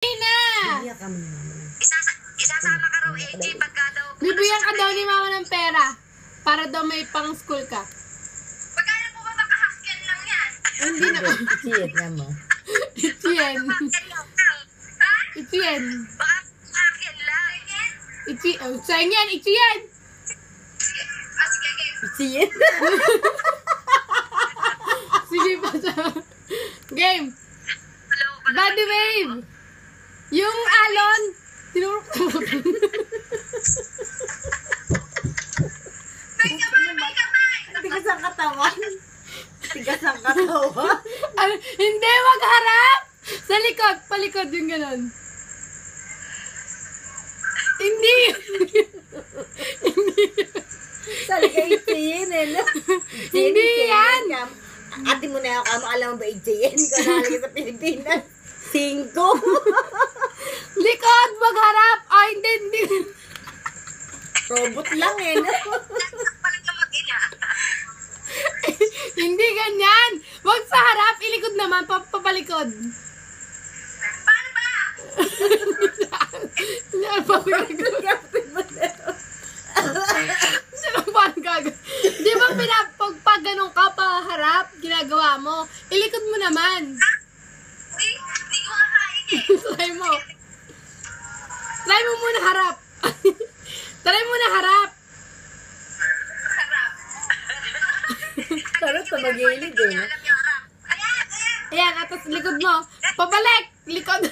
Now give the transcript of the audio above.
na! Isasama ka raw, AJ, pagka daw... Bibigyan ka daw ni mama ng pera para daw may pang school ka. Pagkano po ba makahakyan lang yan? Hindi na. Ichien nga mo. Ichien. Ichien. Baka makahakyan lang. Ichien. Oh, sayang yan, Ichien. Sige, game. Ichien? Sige pa sa... Game. Body wave. Yung alon. Tinurok na mo. Tigas ang katawan. Tigas ang katawan. Hindi, wag harap. Sa likod, palikod yung ganon. Hindi. Sali ka Ichien eh. No? Hindi yan. Ate mo na ako, alam mo ba Ichien? Kung nalagay sa Pilipinas. 5. Likod, wag harap. Ay, hindi. Robot lang eh. No? Palang ka mag-ina. Hindi ganyan. Wag sa harap, ilikod naman, papalikod. Paano ba? Yan, papalikod. Di ba pag ganun ka pa harap, ginagawa mo, ilikod mo naman. Hindi ko kakain eh. Try mo. Try mo muna harap. Try mo na harap. Harap. Sarap sa magilid eh. No? Alam niyo, harap. Ayan, ayan. Ayan, atas likod mo. Pabalik. Likod.